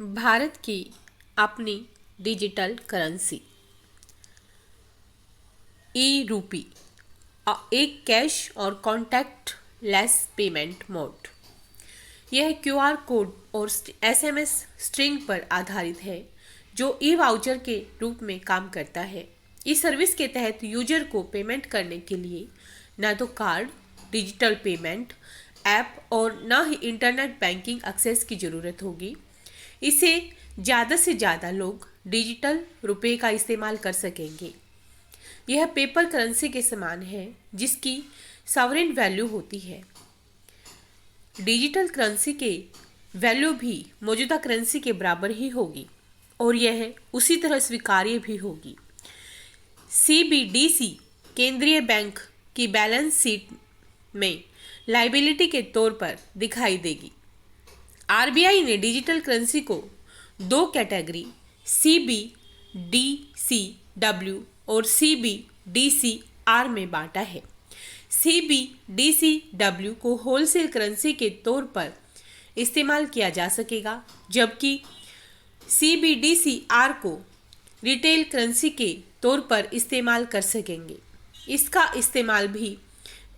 भारत की अपनी digital currency ई रूपी एक कैश और कॉन्टैक्ट लेस पेमेंट मोड। यह क्यूआर कोड और एसएमएस स्ट्रिंग पर आधारित है जो ई वाउचर के रूप में काम करता है। इस सर्विस के तहत यूजर को पेमेंट करने के लिए न तो कार्ड, डिजिटल पेमेंट ऐप और न ही इंटरनेट बैंकिंग एक्सेस की ज़रूरत होगी। इसे ज़्यादा से ज़्यादा लोग डिजिटल रुपए का इस्तेमाल कर सकेंगे। यह पेपर करेंसी के समान है जिसकी सॉवरेन वैल्यू होती है। डिजिटल करेंसी के वैल्यू भी मौजूदा करेंसी के बराबर ही होगी और यह उसी तरह स्वीकार्य भी होगी। सीबीडीसी केंद्रीय बैंक की बैलेंस शीट में लायबिलिटी के तौर पर दिखाई देगी। आरबीआई ने डिजिटल करेंसी को दो कैटेगरी CBDCW और CBDCR में बांटा है। CBDCW को होलसेल करेंसी के तौर पर इस्तेमाल किया जा सकेगा, जबकि CBDCR को रिटेल करेंसी के तौर पर इस्तेमाल कर सकेंगे। इसका इस्तेमाल भी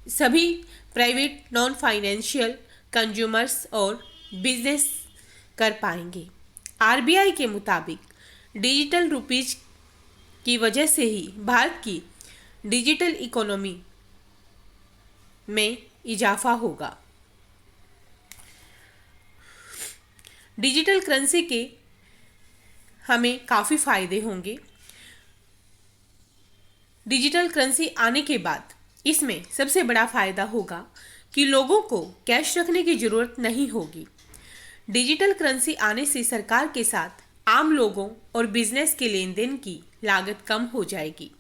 सभी प्राइवेट नॉन फाइनेंशियल कंज्यूमर्स और बिजनेस कर पाएंगे। आरबीआई के मुताबिक डिजिटल रुपीज की वजह से ही भारत की डिजिटल इकोनॉमी में इजाफा होगा। डिजिटल करेंसी के हमें काफ़ी फायदे होंगे। डिजिटल करेंसी आने के बाद इसमें सबसे बड़ा फायदा होगा कि लोगों को कैश रखने की ज़रूरत नहीं होगी। डिजिटल करेंसी आने से सरकार के साथ आम लोगों और बिजनेस के लेन देन की लागत कम हो जाएगी।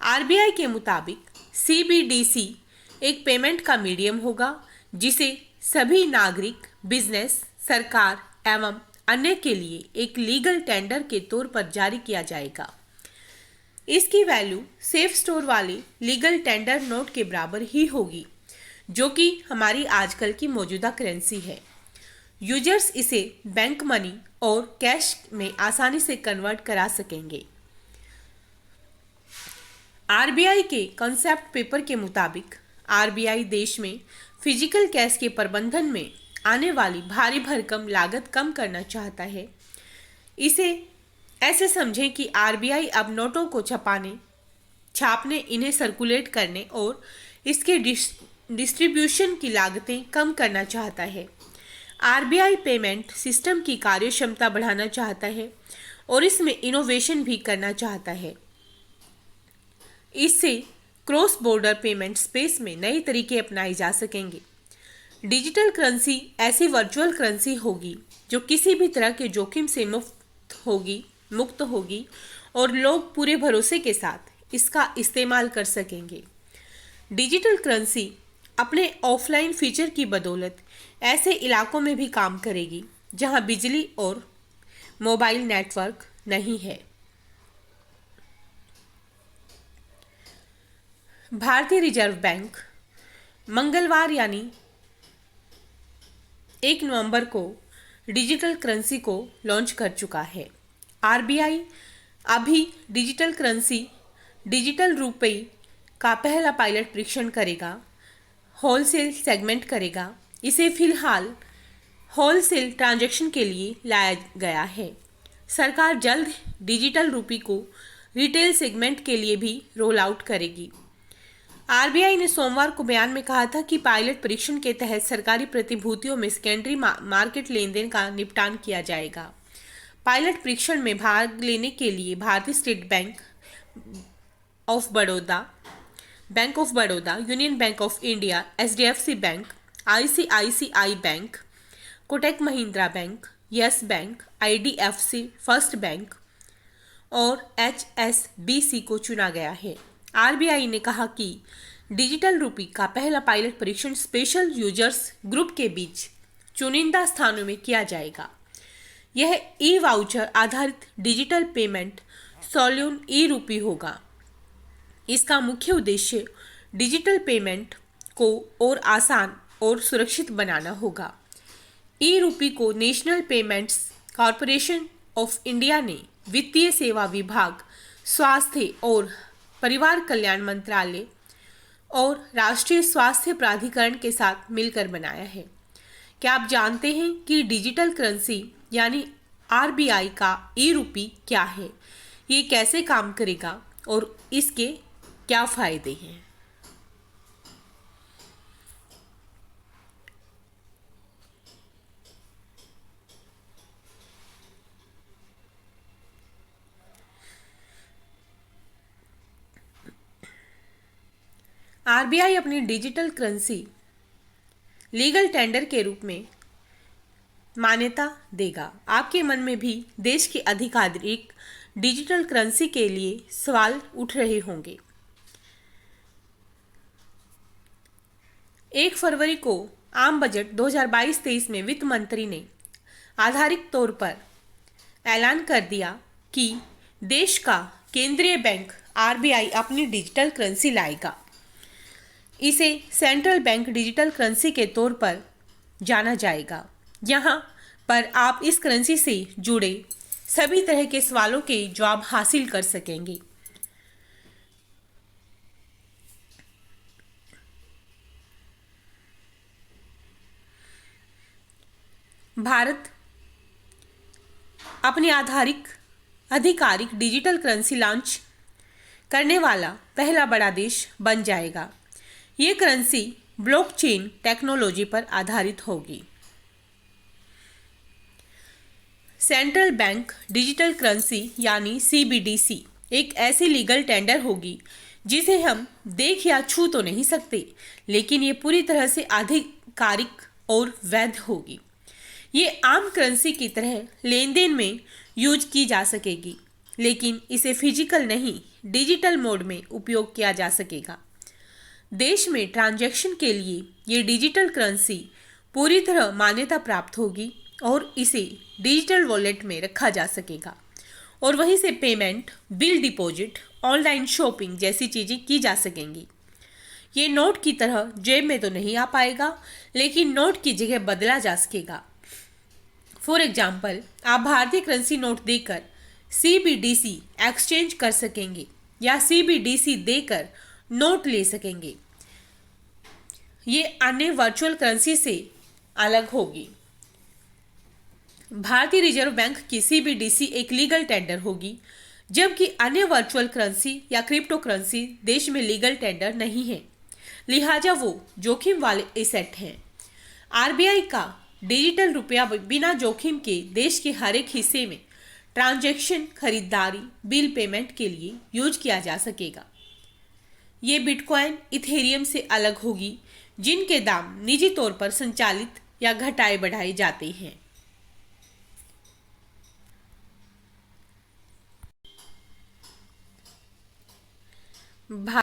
आरबीआई के मुताबिक सीबीडीसी एक पेमेंट का मीडियम होगा जिसे सभी नागरिक, बिजनेस, सरकार एवं अन्य के लिए एक लीगल टेंडर के तौर पर जारी किया जाएगा। इसकी वैल्यू सेफ स्टोर वाले लीगल टेंडर नोट के बराबर ही होगी, जो कि हमारी आजकल की मौजूदा करेंसी है। यूजर्स इसे बैंक मनी और कैश में आसानी से कन्वर्ट करा सकेंगे। आरबीआई के कॉन्सेप्ट पेपर के मुताबिक आरबीआई देश में फिजिकल कैश के प्रबंधन में आने वाली भारी भरकम लागत कम करना चाहता है। इसे ऐसे समझें कि आरबीआई अब नोटों को छापने, इन्हें सर्कुलेट करने और इसके डिस्ट्रीब्यूशन की लागतें कम करना चाहता है। आरबीआई पेमेंट सिस्टम की कार्यक्षमता बढ़ाना चाहता है और इसमें इनोवेशन भी करना चाहता है। इससे क्रॉस बॉर्डर पेमेंट स्पेस में नए तरीके अपनाए जा सकेंगे। डिजिटल करेंसी ऐसी वर्चुअल करेंसी होगी जो किसी भी तरह के जोखिम से मुक्त होगी और लोग पूरे भरोसे के साथ इसका इस्तेमाल कर सकेंगे। डिजिटल करेंसी अपने ऑफलाइन फीचर की बदौलत ऐसे इलाकों में भी काम करेगी जहां बिजली और मोबाइल नेटवर्क नहीं है। भारतीय रिजर्व बैंक मंगलवार यानी 1 नवंबर को डिजिटल करेंसी को लॉन्च कर चुका है। आरबीआई अभी डिजिटल करेंसी डिजिटल रुपए का पहला पायलट परीक्षण करेगा, होलसेल सेगमेंट करेगा। इसे फिलहाल होलसेल ट्रांजैक्शन के लिए लाया गया है। सरकार जल्द डिजिटल रुपए को रिटेल सेगमेंट के लिए भी रोल आउट करेगी। आरबीआई ने सोमवार को बयान में कहा था कि पायलट परीक्षण के तहत सरकारी प्रतिभूतियों में सेकेंडरी मार्केट लेन देन का निपटान किया जाएगा। पायलट परीक्षण में भाग लेने के लिए भारतीय state bank of Baroda, union bank of India, HDFC bank, ICICI bank, Kotak Mahindra bank, yes bank, IDFC first bank और एचएसबीसी को चुना गया है। आरबीआई ने कहा कि डिजिटल रुपए का पहला पायलट परीक्षण स्पेशल यूजर्स ग्रुप के बीच चुनिंदा स्थानों में किया जाएगा। यह ई वाउचर आधारित डिजिटल पेमेंट सॉल्यून ई रूपी होगा। इसका मुख्य उद्देश्य डिजिटल पेमेंट को और आसान और सुरक्षित बनाना होगा। ई रूपी को national payments corporation of India ने वित्तीय सेवा विभाग, स्वास्थ्य और परिवार कल्याण मंत्रालय और राष्ट्रीय स्वास्थ्य प्राधिकरण के साथ मिलकर बनाया है। क्या आप जानते हैं कि डिजिटल करेंसी यानी आरबीआई का ई-रूपी क्या है, ये कैसे काम करेगा और इसके क्या फायदे हैं? आरबीआई अपनी डिजिटल करेंसी लीगल टेंडर के रूप में मान्यता देगा। आपके मन में भी देश की आधिकारिक डिजिटल करेंसी के लिए सवाल उठ रहे होंगे। 1 फरवरी को आम बजट 2022-23 में वित्त मंत्री ने आधिकारिक तौर पर ऐलान कर दिया कि देश का केंद्रीय बैंक आरबीआई अपनी डिजिटल करेंसी लाएगा। इसे सेंट्रल बैंक डिजिटल करेंसी के तौर पर जाना जाएगा। यहाँ पर आप इस करेंसी से जुड़े सभी तरह के सवालों के जवाब हासिल कर सकेंगे। भारत अपनी आधिकारिक डिजिटल करेंसी लॉन्च करने वाला पहला बड़ा देश बन जाएगा। ये करेंसी ब्लॉकचेन टेक्नोलॉजी पर आधारित होगी। सेंट्रल बैंक डिजिटल करेंसी यानी सीबीडीसी एक ऐसी लीगल टेंडर होगी जिसे हम देख या छू तो नहीं सकते, लेकिन ये पूरी तरह से आधिकारिक और वैध होगी। ये आम करेंसी की तरह लेन देन में यूज की जा सकेगी, लेकिन इसे फिजिकल नहीं डिजिटल मोड में उपयोग किया जा सकेगा। देश में ट्रांजैक्शन के लिए ये डिजिटल करेंसी पूरी तरह मान्यता प्राप्त होगी और इसे डिजिटल वॉलेट में रखा जा सकेगा और वहीं से payment, bill deposit, online shopping जैसी चीज़ें की जा सकेंगी। ये नोट की तरह जेब में तो नहीं आ पाएगा, लेकिन नोट की जगह बदला जा सकेगा। फॉर एग्जाम्पल, आप भारतीय करेंसी नोट देकर सीबीडीसी एक्सचेंज कर सकेंगे या सीबीडीसी देकर नोट ले सकेंगे। ये अन्य वर्चुअल करेंसी से अलग होगी। भारतीय रिजर्व बैंक की सीबीडीसी एक लीगल टेंडर होगी, जबकि अन्य वर्चुअल करेंसी या क्रिप्टो करेंसी देश में लीगल टेंडर नहीं है, लिहाजा वो जोखिम वाले एसेट हैं। आरबीआई का डिजिटल रुपया बिना जोखिम के देश के हर एक हिस्से में ट्रांजैक्शन, खरीदारी, बिल पेमेंट के लिए यूज किया जा सकेगा। ये बिटकॉइन, इथेरियम से अलग होगी, जिनके दाम निजी तौर पर संचालित या घटाए बढ़ाए जाते हैं।